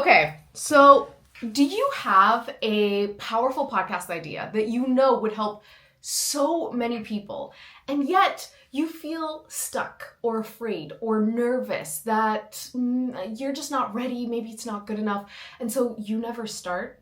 Okay, so do you have a powerful podcast idea that you know would help so many people, and yet you feel stuck or afraid or nervous that you're just not ready, maybe it's not good enough, and so you never start?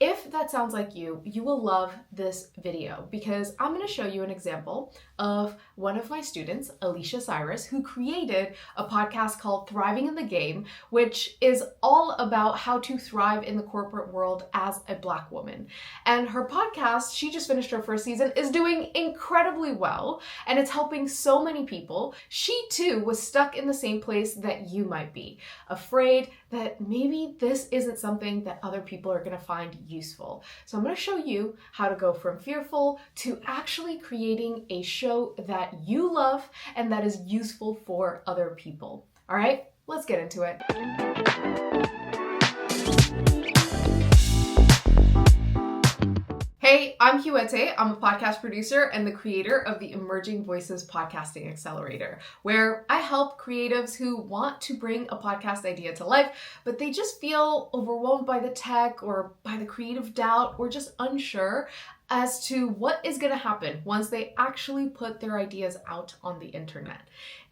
If that sounds like you will love this video because I'm going to show you an example of one of my students, Alicia Cyrus, who created a podcast called Thriving in the Game, which is all about how to thrive in the corporate world as a Black woman. And her podcast, she just finished her first season, is doing incredibly well, and it's helping so many people. She too was stuck in the same place that you might be, afraid that maybe this isn't something that other people are going to find useful. So I'm going to show you how to go from fearful to actually creating a show that you love and that is useful for other people. All right, let's get into it. Hey, I'm Huete. I'm a podcast producer and the creator of the Emerging Voices Podcasting Accelerator, where I help creatives who want to bring a podcast idea to life, but they just feel overwhelmed by the tech or by the creative doubt or just unsure as to what is going to happen once they actually put their ideas out on the internet.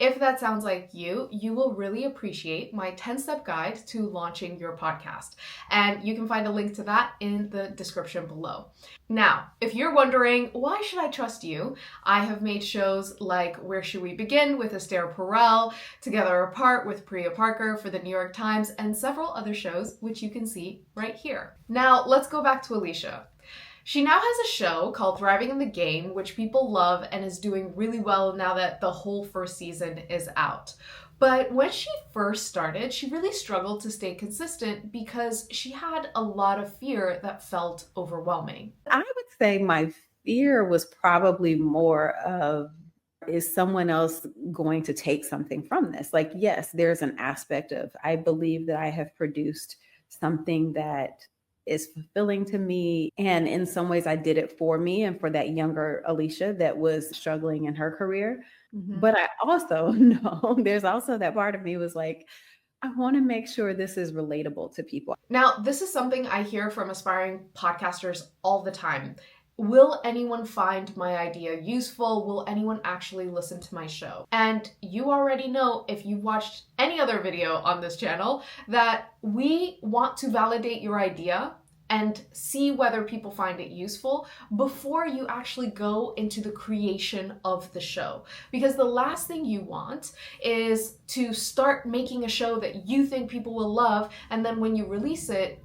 If that sounds like you will really appreciate my 10-step guide to launching your podcast. And you can find a link to that in the description below. Now, if you're wondering, why should I trust you? I have made shows like Where Should We Begin with Esther Perel, Together Apart with Priya Parker for the New York Times, and several other shows, which you can see right here. Now, let's go back to Alicia. She now has a show called Thriving in the Game, which people love and is doing really well now that the whole first season is out. But when she first started, she really struggled to stay consistent because she had a lot of fear that felt overwhelming. I would say my fear was probably more of, is someone else going to take something from this? Like, yes, there's an aspect of, I believe that I have produced something that is fulfilling to me. And in some ways I did it for me and for that younger Alicia that was struggling in her career. Mm-hmm. But I also know there's also that part of me was like, I want to make sure this is relatable to people. Now, this is something I hear from aspiring podcasters all the time. Will anyone find my idea useful? Will anyone actually listen to my show? And you already know, if you've watched any other video on this channel, that we want to validate your idea and see whether people find it useful before you actually go into the creation of the show. Because the last thing you want is to start making a show that you think people will love, and then when you release it,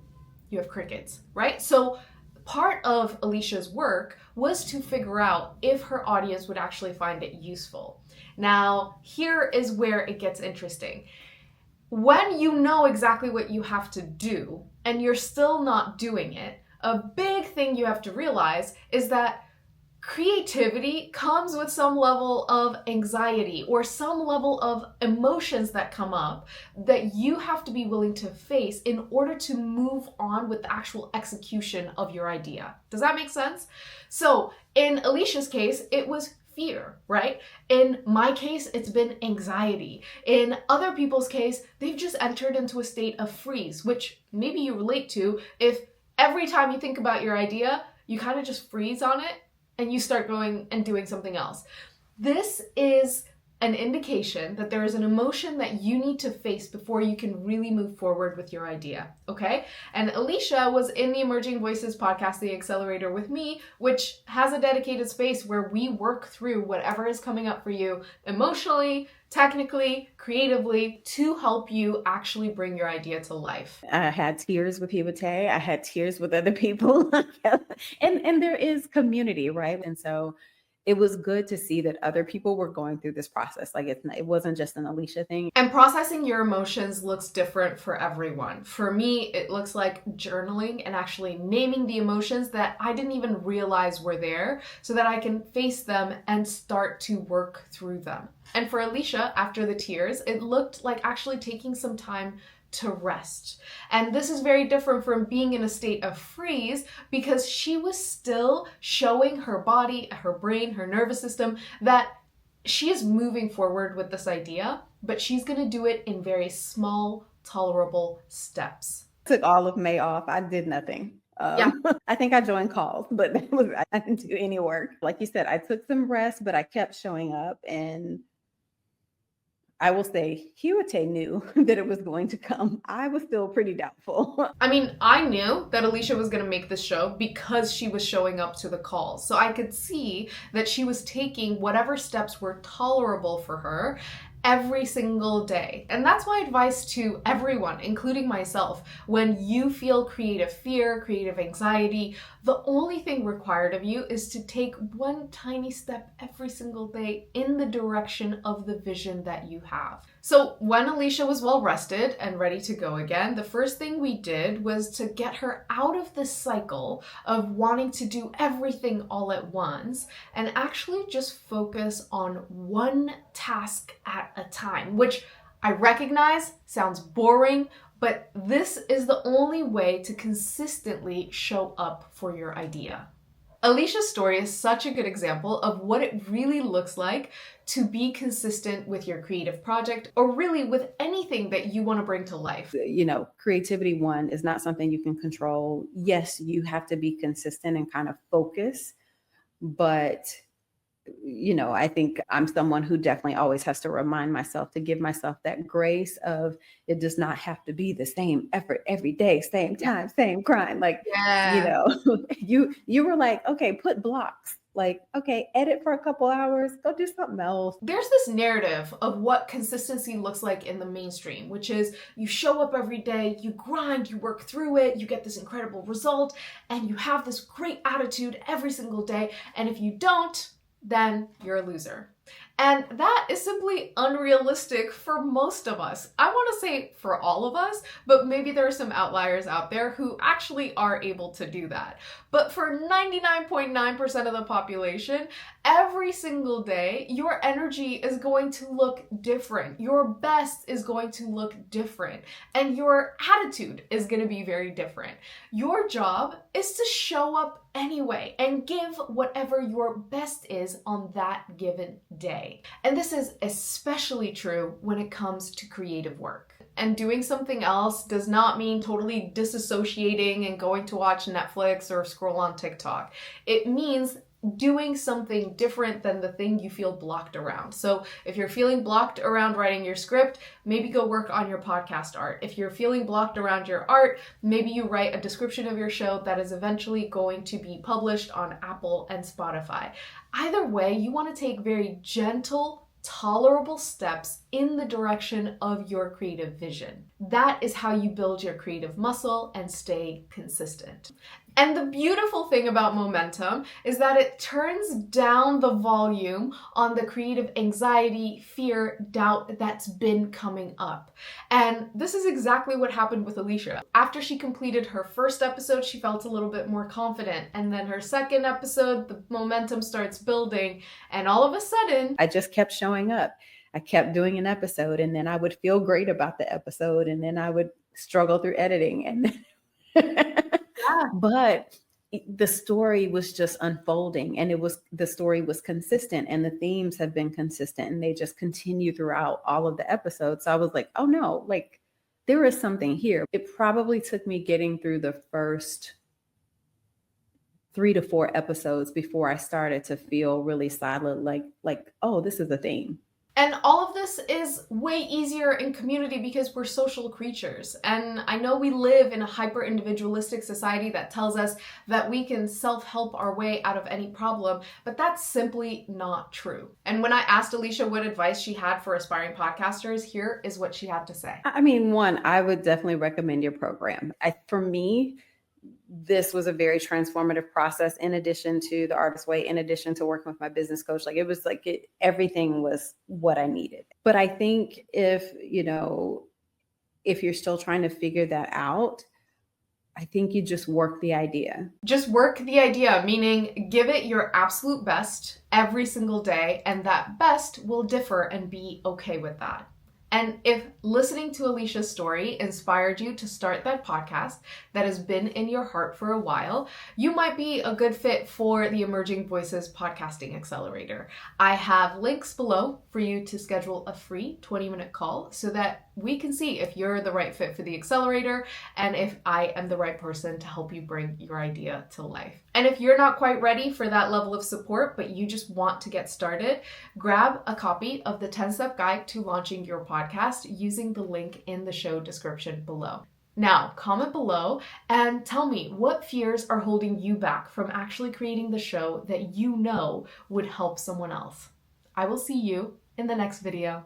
you have crickets, right? So part of Alicia's work was to figure out if her audience would actually find it useful. Now, here is where it gets interesting. When you know exactly what you have to do and you're still not doing it, a big thing you have to realize is that creativity comes with some level of anxiety or some level of emotions that come up that you have to be willing to face in order to move on with the actual execution of your idea. Does that make sense? So in Alicia's case, it was fear, right? In my case, it's been anxiety. In other people's case, they've just entered into a state of freeze, which maybe you relate to if every time you think about your idea, you kind of just freeze on it and you start going and doing something else. This is an indication that there is an emotion that you need to face before you can really move forward with your idea, okay? And Alicia was in the Emerging Voices Podcasting Accelerator with me, which has a dedicated space where we work through whatever is coming up for you emotionally, technically, creatively, to help you actually bring your idea to life. I had tears with Huete. I had tears with other people. and there is community, right? And so it was good to see that other people were going through this process. Like it wasn't just an Alicia thing. And processing your emotions looks different for everyone. For me, it looks like journaling and actually naming the emotions that I didn't even realize were there so that I can face them and start to work through them. And for Alicia, after the tears, it looked like actually taking some time to rest. And this is very different from being in a state of freeze because she was still showing her body, her brain, her nervous system that she is moving forward with this idea, but she's going to do it in very small, tolerable steps. Took all of May off. I did nothing. Yeah. I think I joined calls, but I didn't do any work. Like you said, I took some rest, but I kept showing up. And I will say, Huete knew that it was going to come. I was still pretty doubtful. I mean, I knew that Alicia was going to make this show because she was showing up to the calls. So I could see that she was taking whatever steps were tolerable for her every single day. And that's my advice to everyone, including myself. When you feel creative fear, creative anxiety, the only thing required of you is to take one tiny step every single day in the direction of the vision that you have. So when Alicia was well rested and ready to go again, the first thing we did was to get her out of this cycle of wanting to do everything all at once and actually just focus on one task at a time, which I recognize sounds boring, but this is the only way to consistently show up for your idea. Alicia's story is such a good example of what it really looks like to be consistent with your creative project, or really with anything that you want to bring to life. You know, creativity, one, is not something you can control. Yes, you have to be consistent and kind of focus, but you know, I think I'm someone who definitely always has to remind myself to give myself that grace of it does not have to be the same effort every day, same time, same grind. Like, you know, you were like, okay, put blocks. Like, okay, edit for a couple hours, go do something else. There's this narrative of what consistency looks like in the mainstream, which is you show up every day, you grind, you work through it, you get this incredible result, and you have this great attitude every single day. And if you don't, then you're a loser. And that is simply unrealistic for most of us. I want to say for all of us, but maybe there are some outliers out there who actually are able to do that. But for 99.9% of the population, every single day, your energy is going to look different. Your best is going to look different. And your attitude is going to be very different. Your job is to show up anyway and give whatever your best is on that given day. And this is especially true when it comes to creative work. And doing something else does not mean totally disassociating and going to watch Netflix or scroll on TikTok. It means doing something different than the thing you feel blocked around. So if you're feeling blocked around writing your script, maybe go work on your podcast art. If you're feeling blocked around your art, maybe you write a description of your show that is eventually going to be published on Apple and Spotify. Either way, you want to take very gentle, tolerable steps in the direction of your creative vision. That is how you build your creative muscle and stay consistent. And the beautiful thing about momentum is that it turns down the volume on the creative anxiety, fear, doubt that's been coming up. And this is exactly what happened with Alicia. After she completed her first episode, she felt a little bit more confident. And then her second episode, the momentum starts building. And all of a sudden, I just kept showing up. I kept doing an episode, and then I would feel great about the episode, and then I would struggle through editing. And but the story was just unfolding, and the story was consistent, and the themes have been consistent, and they just continue throughout all of the episodes. So I was like, oh no, like there is something here. It probably took me getting through the first 3 to 4 episodes before I started to feel really solid, like, oh, this is a theme. And all of this is way easier in community because we're social creatures. And I know we live in a hyper-individualistic society that tells us that we can self-help our way out of any problem, but that's simply not true. And when I asked Alicia what advice she had for aspiring podcasters, here is what she had to say. I mean, one, I would definitely recommend your program. For me, this was a very transformative process, in addition to the Artist Way, in addition to working with my business coach. Like it was like everything was what I needed. But I think if you're still trying to figure that out, I think you just work the idea. Just work the idea, meaning give it your absolute best every single day, and that best will differ, and be okay with that. And if listening to Alicia's story inspired you to start that podcast that has been in your heart for a while, you might be a good fit for the Emerging Voices Podcasting Accelerator. I have links below for you to schedule a free 20-minute call so that we can see if you're the right fit for the accelerator and if I am the right person to help you bring your idea to life. And if you're not quite ready for that level of support, but you just want to get started, grab a copy of the 10-step guide to launching your podcast using the link in the show description below. Now, comment below and tell me what fears are holding you back from actually creating the show that you know would help someone else. I will see you in the next video.